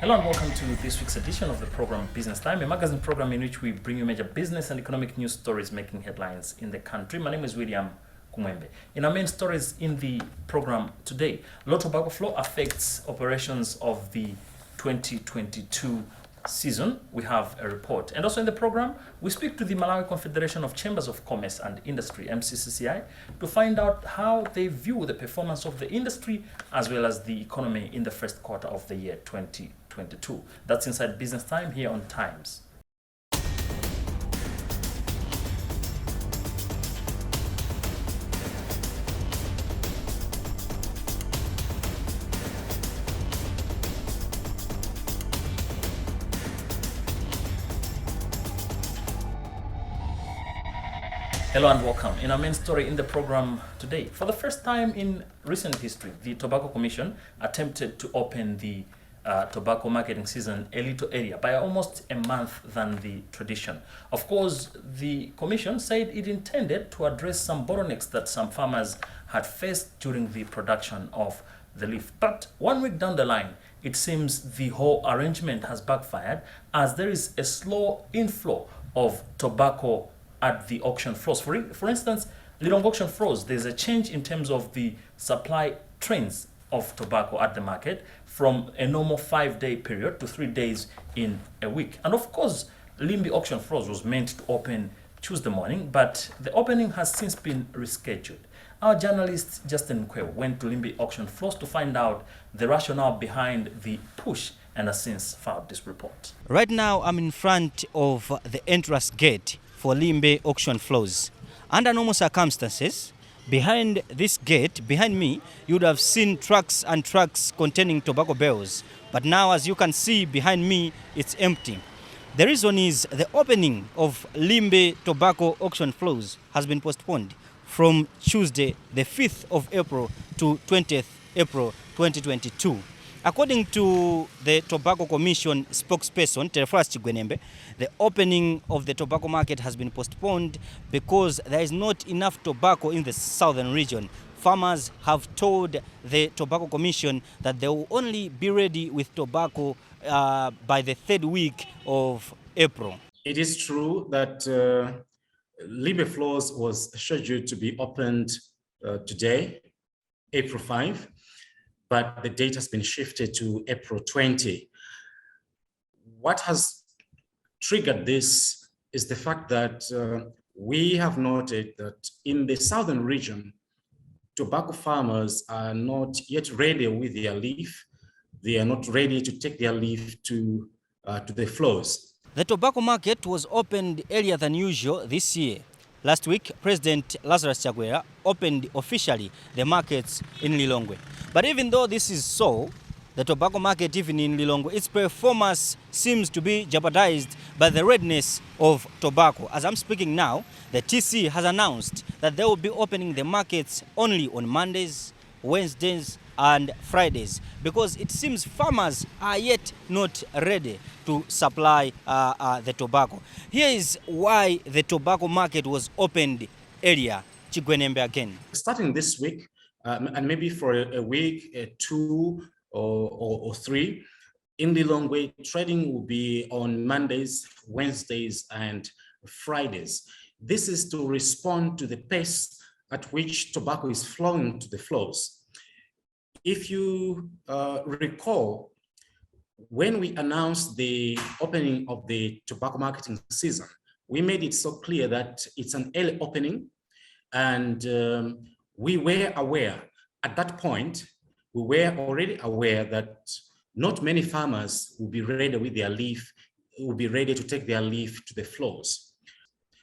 Hello and welcome to this week's edition of the program Business Time, a magazine program in which we bring you major business and economic news stories making headlines in the country. My name is William Kumwembe. In our main stories in the program today, low tobacco flow affects operations of the 2022 season. We have a report. And also in the program, we speak to the Malawi Confederation of Chambers of Commerce and Industry, MCCCI, to find out how they view the performance of the industry as well as the economy in the first quarter of the year 2022. That's Inside Business Time here on Times. Hello and welcome. In our main story in the program today, for the first time in recent history, the Tobacco Commission attempted to open the tobacco marketing season a little earlier by almost a month than the tradition. Of course, the Commission said it intended to address some bottlenecks that some farmers had faced during the production of the leaf. But 1 week down the line, it seems the whole arrangement has backfired as there is a slow inflow of tobacco at the auction floors. For instance, Lilongwe auction floors, there's a change in terms of the supply trends of tobacco at the market from a normal 5-day period to 3 days in a week. And of course, Limbi auction floors was meant to open Tuesday morning, but the opening has since been rescheduled. Our journalist Justin Kwew went to Limbi auction floors to find out the rationale behind the push and has since filed this report. Right now, I'm in front of the entrance gate for Limbe auction floors. Under normal circumstances, behind this gate, behind me, you would have seen trucks and trucks containing tobacco bales. But now, as you can see behind me, it's empty. The reason is the opening of Limbe tobacco auction floors has been postponed from Tuesday, the 5th of April to 20th April 2022. According to the Tobacco Commission spokesperson, Theophilus Chigwenembe, the opening of the tobacco market has been postponed because there is not enough tobacco in the southern region. Farmers have told the Tobacco Commission that they will only be ready with tobacco by the 3rd week of April. It is true that Limbe floors was scheduled to be opened today, April 5. But the date has been shifted to April 20. What has triggered this is the fact that we have noted that in the southern region, tobacco farmers are not yet ready with their leaf. They are not ready to take their leaf to the floors. The tobacco market was opened earlier than usual this year. Last week, President Lazarus Chakwera opened officially the markets in Lilongwe. But even though this is so, the tobacco market even in Lilongwe, its performance seems to be jeopardized by the redness of tobacco. As I'm speaking now, the TC has announced that they will be opening the markets only on Mondays, Wednesdays, and Fridays because it seems farmers are yet not ready to supply the tobacco. Here is why the tobacco market was opened earlier. Chigwenembe again. Starting this week, and maybe for a week, 2 or 3, in Lilongwe, trading will be on Mondays, Wednesdays, and Fridays. This is to respond to the pace at which tobacco is flowing to the floors. If you recall, when we announced the opening of the tobacco marketing season, we made it so clear that it's an early opening, and we were aware at that point, we were already aware that not many farmers will be ready with their leaf, will be ready to take their leaf to the floors.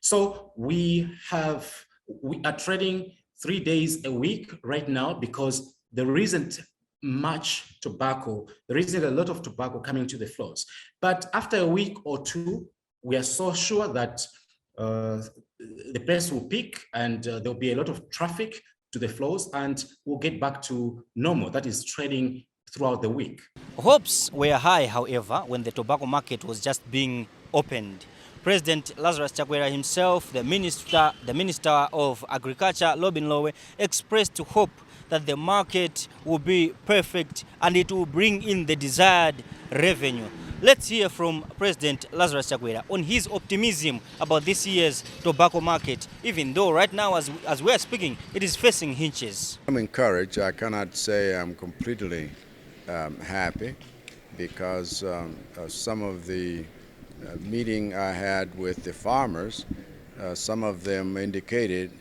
So we are trading 3 days a week right now because there isn't much tobacco, there isn't a lot of tobacco coming to the floors. But after a week or 2, we are so sure that the place will peak and there'll be a lot of traffic to the floors and we'll get back to normal, that is trading throughout the week. Hopes were high, however, when the tobacco market was just being opened. President Lazarus Chakwera himself, the Minister of Agriculture, Lobin Lowe, expressed hope that the market will be perfect and it will bring in the desired revenue. Let's hear from President Lazarus Chakwera on his optimism about this year's tobacco market, even though right now, as we are speaking, it is facing hinges. I'm encouraged. I cannot say I'm completely happy because some of the meeting I had with the farmers, some of them indicated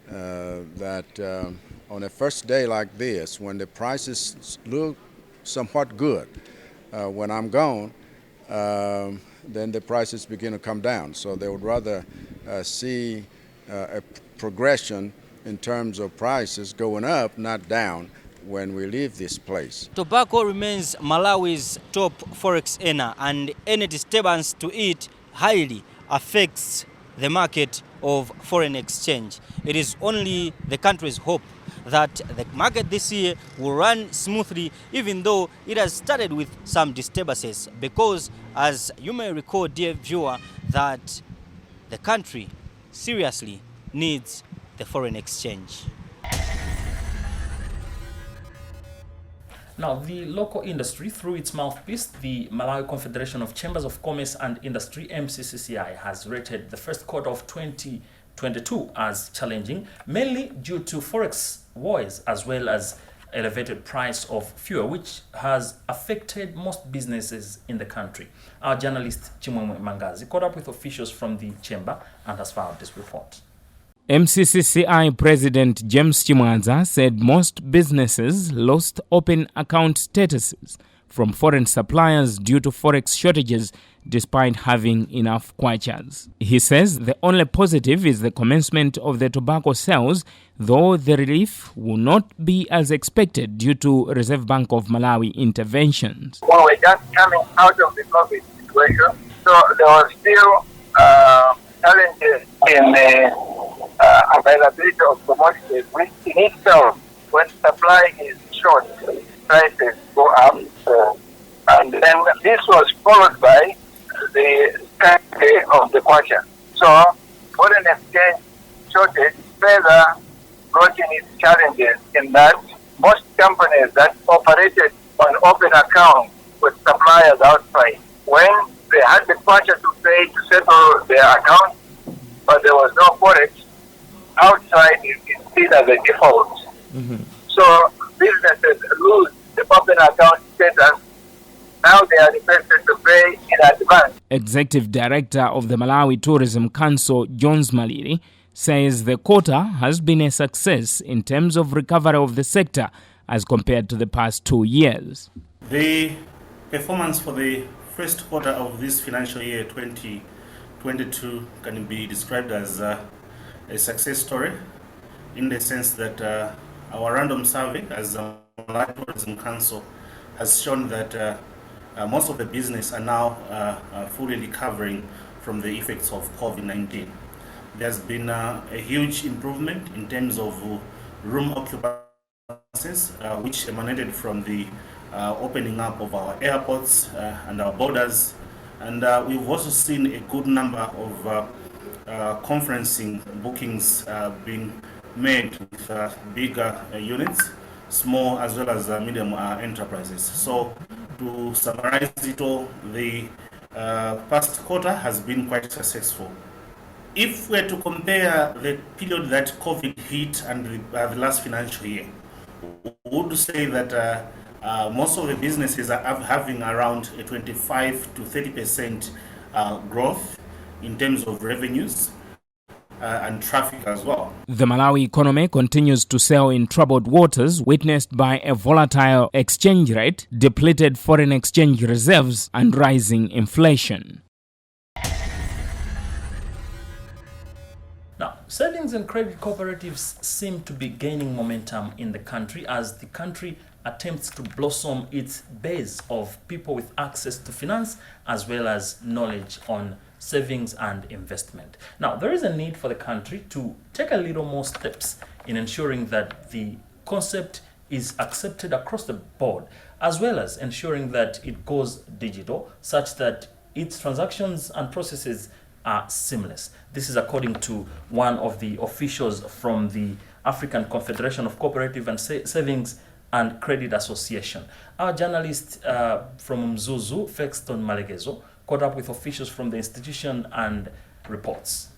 that on a first day like this, when the prices look somewhat good, when I'm gone, then the prices begin to come down. So they would rather see a progression in terms of prices going up, not down, when we leave this place. Tobacco remains Malawi's top forex earner, and any disturbance to it highly affects the market of foreign exchange. It is only the country's hope that the market this year will run smoothly, even though it has started with some disturbances, because as you may recall, dear viewer, that the country seriously needs the foreign exchange. Now, the local industry, through its mouthpiece, the Malawi Confederation of Chambers of Commerce and Industry, MCCCI, has rated the first quarter of 2022 as challenging, mainly due to forex wars as well as elevated price of fuel, which has affected most businesses in the country. Our journalist Chimwemwe Mangazi caught up with officials from the chamber and has filed this report. MCCCI President James Chimwanza said most businesses lost open account statuses from foreign suppliers due to forex shortages despite having enough kwachas. He says the only positive is the commencement of the tobacco sales, though the relief will not be as expected due to Reserve Bank of Malawi interventions. Well, we're just coming out of the COVID situation, so there was still challenges in the availability of commodities, which in itself, when supply is short, prices go up. And then this was followed by the scarcity of the kwacha. So foreign exchange shortage further brought in its challenges in that most companies that operated on open accounts with suppliers outside, when they had the kwacha to pay to settle their account, but there was no forex, outside is seen as a default. So businesses lose the open account status. Now they are requested to pay in advance. Executive Director of the Malawi Tourism Council, Jones Maliri, says the quarter has been a success in terms of recovery of the sector as compared to the past 2 years. The performance for the first quarter of this financial year 2022 can be described as a success story, in the sense that our random survey as a Malawi Tourism Council has shown that most of the business are now fully recovering from the effects of COVID-19. There's been a huge improvement in terms of room occupancies, which emanated from the opening up of our airports and our borders. And we've also seen a good number of conferencing bookings being made with bigger units, small as well as medium enterprises. So to summarize it all, the past quarter has been quite successful. If we're to compare the period that COVID hit and the last financial year, we would say that most of the businesses are having around a 25 to 30% growth in terms of revenues and traffic as well. The Malawi economy continues to sail in troubled waters, witnessed by a volatile exchange rate, depleted foreign exchange reserves, and rising inflation. Now, savings and credit cooperatives seem to be gaining momentum in the country as the country attempts to blossom its base of people with access to finance as well as knowledge on savings and investment. Now, there is a need for the country to take a little more steps in ensuring that the concept is accepted across the board, as well as ensuring that it goes digital, such that its transactions and processes are seamless. This is according to one of the officials from the African Confederation of Cooperative and Savings and Credit Association. Our journalist from Mzuzu, Fexton Malegezo, caught up with officials from the institution and reports.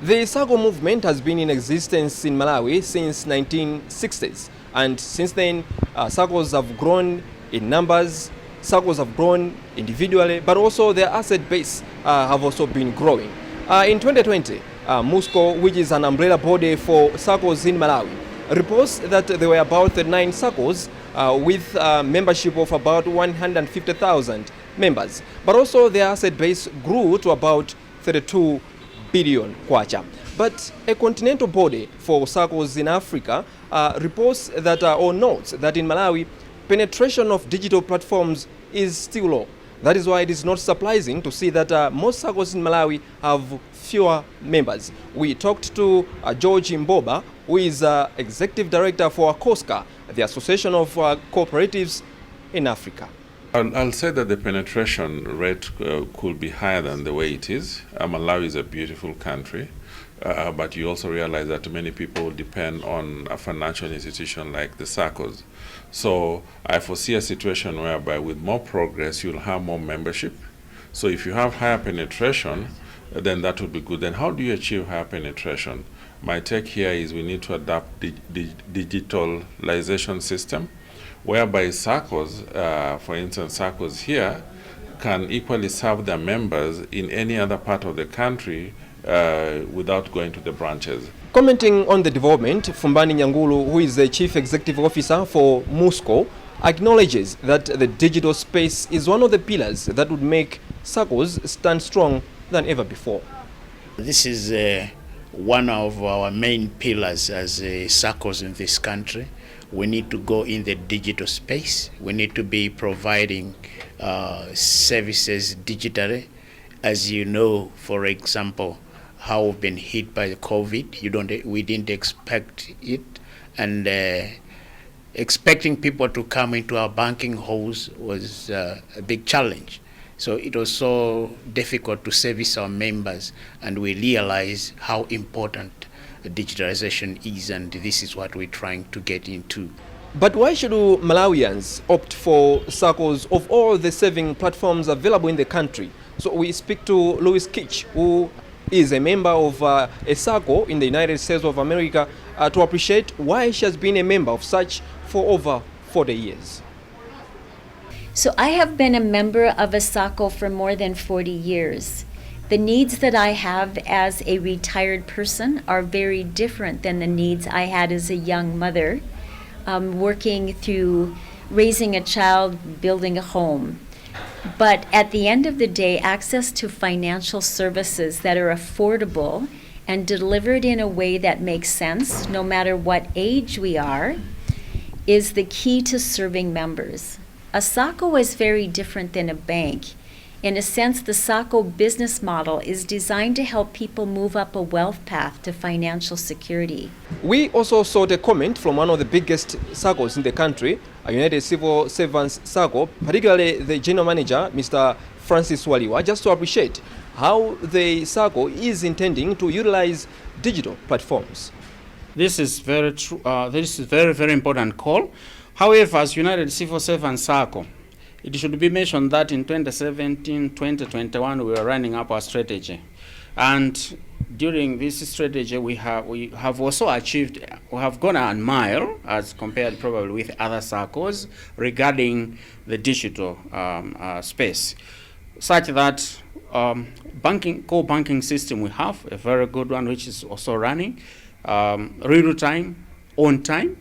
The SACCO movement has been in existence in Malawi since 1960s, and since then SACCOs have grown in numbers, SACCOs have grown individually, but also their asset base have also been growing. In 2020, MUSCO, which is an umbrella body for SACCOs in Malawi, reports that there were about 9 SACCOs with membership of about 150,000 members, but also their asset base grew to about 32 billion kwacha. But a continental body for SACCOs in Africa reports that or notes that in Malawi, penetration of digital platforms is still low. That is why it is not surprising to see that most SACCOs in Malawi have fewer members. We talked to George Mboba, who is Executive Director for ACOSCA, the Association of Cooperatives in Africa. I'll say that the penetration rate could be higher than the way it is. Malawi is a beautiful country, but you also realize that many people depend on a financial institution like the SACCOs. So I foresee a situation whereby with more progress, you'll have more membership. So if you have higher penetration, then that would be good. Then how do you achieve higher penetration? My take here is we need to adapt the digitalization system, whereby SACCOs, for instance, SACCOs here, can equally serve their members in any other part of the country without going to the branches. Commenting on the development, Fumbani Nyangulu, who is the Chief Executive Officer for MUSCO, acknowledges that the digital space is one of the pillars that would make SACCOs stand strong than ever before. This is one of our main pillars as SACCOs in this country. We need to go in the digital space. We need to be providing services digitally. As you know, for example, how we've been hit by the COVID. We didn't expect it, and expecting people to come into our banking halls was a big challenge. So it was so difficult to service our members, and we realized how important digitalization is, and this is what we're trying to get into. But why should Malawians opt for SACCOs of all the saving platforms available in the country? So we speak to Louis Kitch, who is a member of a SACCO in the United States of America, to appreciate why she has been a member of such for over 40 years. So I have been a member of a SACCO for more than 40 years. The needs that I have as a retired person are very different than the needs I had as a young mother, working through raising a child, building a home. But at the end of the day, access to financial services that are affordable and delivered in a way that makes sense, no matter what age we are, is the key to serving members. A SACCO is very different than a bank. In a sense, the SACCO business model is designed to help people move up a wealth path to financial security. We also saw the comment from one of the biggest SACCOs in the country, a United Civil Servants SACCO, particularly the general manager, Mr. Francis Waliwa, just to appreciate how the SACCO is intending to utilize digital platforms. This is very true. This is very important call. However, as United Civil Servants SACCO, it should be mentioned that in 2017, 2021, we were running up our strategy. And during this strategy, we have also achieved, we have gone a mile as compared probably with other SACCOs regarding the digital space, such that core banking system we have, a very good one, which is also running, real time, on time.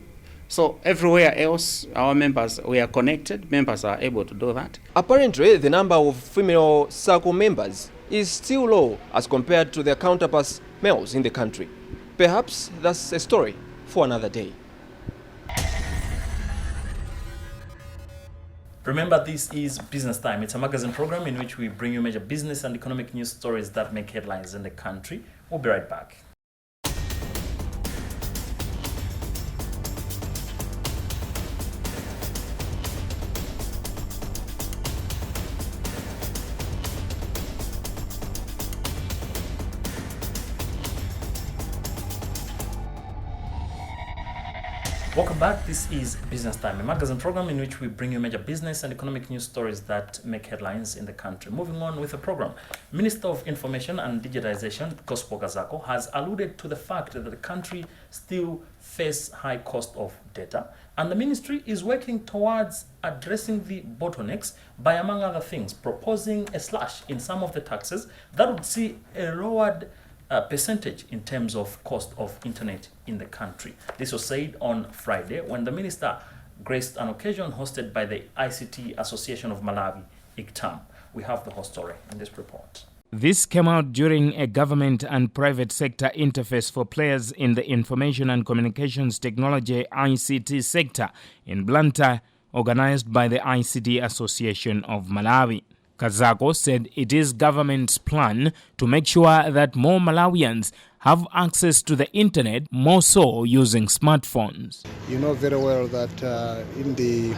So everywhere else, our members, we are connected, members are able to do that. Apparently, the number of female SACCO members is still low as compared to their counterparts males in the country. Perhaps that's a story for another day. Remember, this is Business Time. It's a magazine program in which we bring you major business and economic news stories that make headlines in the country. We'll be right back. Welcome back. This is Business Time, a magazine program in which we bring you major business and economic news stories that make headlines in the country. Moving on with the program, Minister of Information and Digitalisation, Gospel Kazako, has alluded to the fact that the country still faces high cost of data, and the ministry is working towards addressing the bottlenecks by, among other things, proposing a slash in some of the taxes that would see a lowered percentage in terms of cost of internet in the country. This was said on Friday when the minister graced an occasion hosted by the ICT Association of Malawi, ICTAM. We have the whole story in this report. This came out during a government and private sector interface for players in the information and communications technology ICT sector in Blantyre, organized by the ICT Association of Malawi. Kazako said it is government's plan to make sure that more Malawians have access to the internet, more so using smartphones. You know very well that in the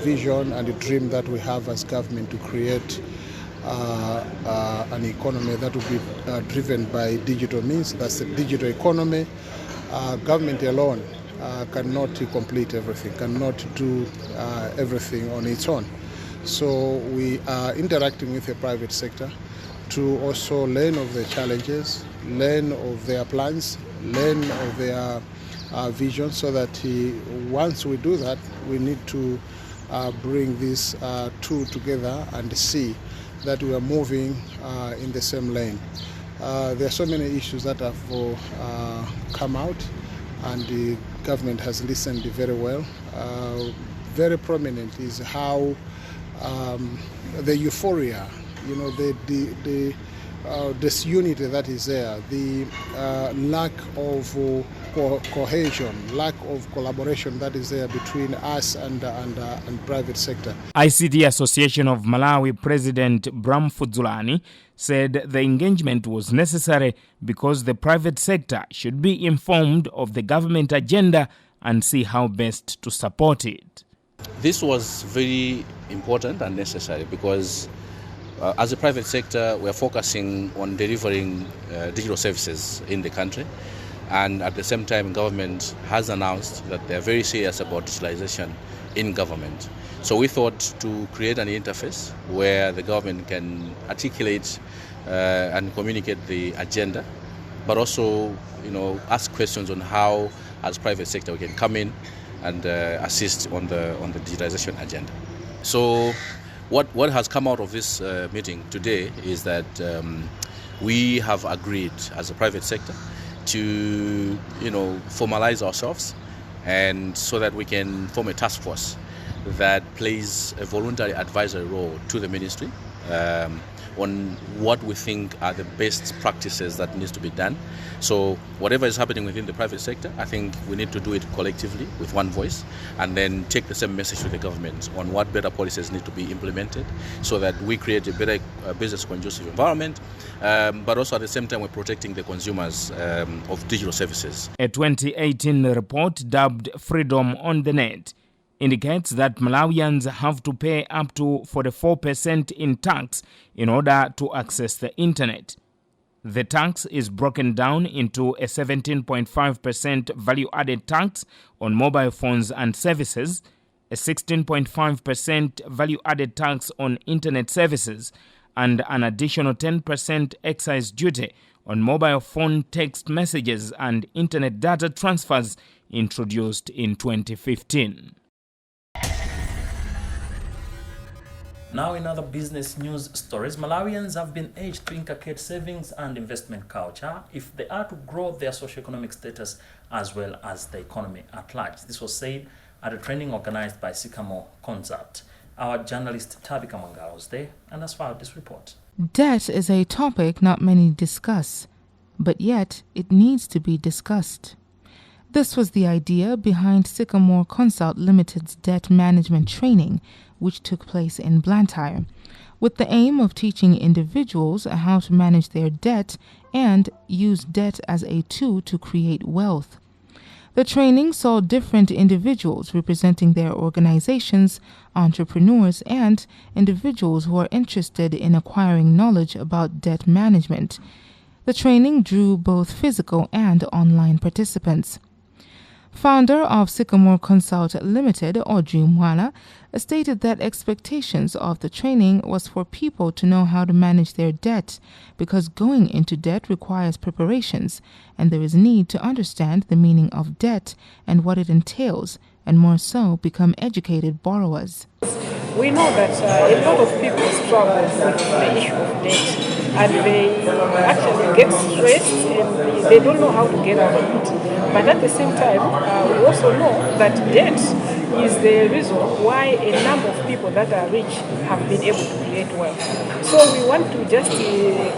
vision and the dream that we have as government to create an economy that will be driven by digital means, that's the digital economy, government alone cannot complete everything, cannot do everything on its own. So we are interacting with the private sector to also learn of the challenges, learn of their plans, learn of their vision, so that once we do that, we need to bring these two together and see that we are moving in the same lane. There are so many issues that have come out, and the government has listened very well. Very prominent is how the euphoria, you know, the disunity that is there, the lack of cohesion, lack of collaboration that is there between us and private sector. ICT Association of Malawi President Bram Fudzulani said the engagement was necessary because the private sector should be informed of the government agenda and see how best to support it. This was very important and necessary because as a private sector, we are focusing on delivering digital services in the country, and at the same time, government has announced that they are very serious about digitalization in government. So we thought to create an interface where the government can articulate and communicate the agenda, but also, you know, ask questions on how, as private sector, we can come in and assist on the digitalization agenda. So what has come out of this meeting today is that we have agreed as a private sector to, you know, formalize ourselves, and so that we can form a task force that plays a voluntary advisory role to the ministry on what we think are the best practices that needs to be done. So whatever is happening within the private sector, I think we need to do it collectively with one voice, and then take the same message to the government on what better policies need to be implemented so that we create a better business conducive environment, but also at the same time we're protecting the consumers of digital services. A 2018 report dubbed Freedom on the Net indicates that Malawians have to pay up to 44% in tax in order to access the internet. The tax is broken down into a 17.5% value-added tax on mobile phones and services, a 16.5% value-added tax on internet services, and an additional 10% excise duty on mobile phone text messages and internet data transfers introduced in 2015. Now in other business news stories, Malawians have been urged to inculcate savings and investment culture if they are to grow their socioeconomic status as well as the economy at large. This was said at a training organized by Sycamore Concert. Our journalist Tabika Mangara was there and has filed this report. Debt is a topic not many discuss, but yet it needs to be discussed. This was the idea behind Sycamore Consult Limited's debt management training, which took place in Blantyre, with the aim of teaching individuals how to manage their debt and use debt as a tool to create wealth. The training saw different individuals representing their organizations, entrepreneurs, and individuals who are interested in acquiring knowledge about debt management. The training drew both physical and online participants. Founder of Sycamore Consult Limited, Audrey Mwala, stated that expectations of the training was for people to know how to manage their debt because going into debt requires preparations and there is need to understand the meaning of debt and what it entails and more so become educated borrowers. We know that a lot of people struggle with the issue of debt and they actually get stressed and they don't know how to get out of it. But at the same time, we also know that debt is the reason why a number of people that are rich have been able to create wealth. So we want to just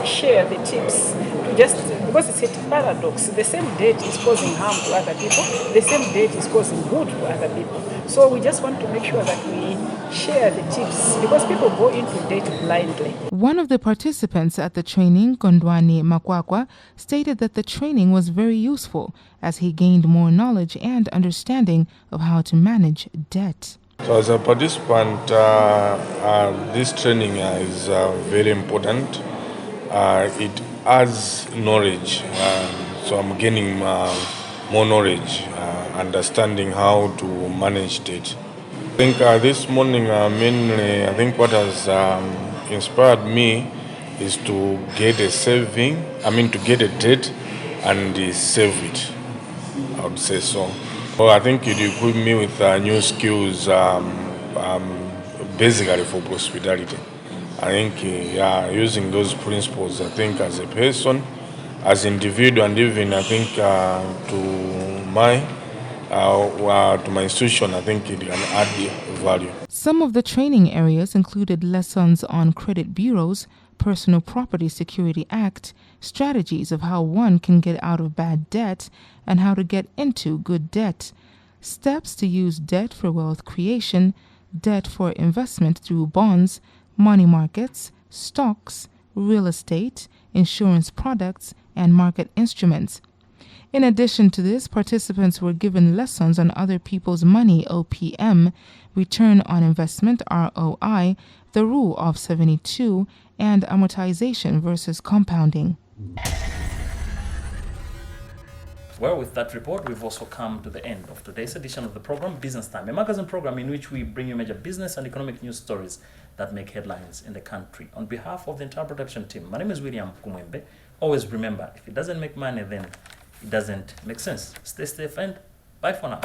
share the tips to because it's a paradox. The same debt is causing harm to other people, the same debt is causing good to other people. So we just want to make sure that we share the tips because people go into debt blindly. One of the participants at the training, Gondwani Makwakwa, stated that the training was very useful as he gained more knowledge and understanding of how to manage debt. So as a participant, this training is very important. It adds knowledge, so I'm gaining more knowledge, understanding how to manage debt. I think this morning mainly, I think what has inspired me is to get to get a debt and save it, I would say so. Well, I think it equipped me with new skills basically for prosperity. I think using those principles, I think as a person, as an individual, and even I think to my institution, I think it can add value. Some of the training areas included lessons on credit bureaus, Personal Property Security Act, strategies of how one can get out of bad debt and how to get into good debt, steps to use debt for wealth creation, debt for investment through bonds, money markets, stocks, real estate, insurance products, and market instruments. In addition to this, participants were given lessons on other people's money, OPM, return on investment, ROI, the rule of 72, and amortization versus compounding. Well, with that report, we've also come to the end of today's edition of the program, Business Time, a magazine program in which we bring you major business and economic news stories that make headlines in the country. On behalf of the entire production team, my name is William Kumwembe. Always remember, if it doesn't make money, then it doesn't make sense. Stay safe and bye for now.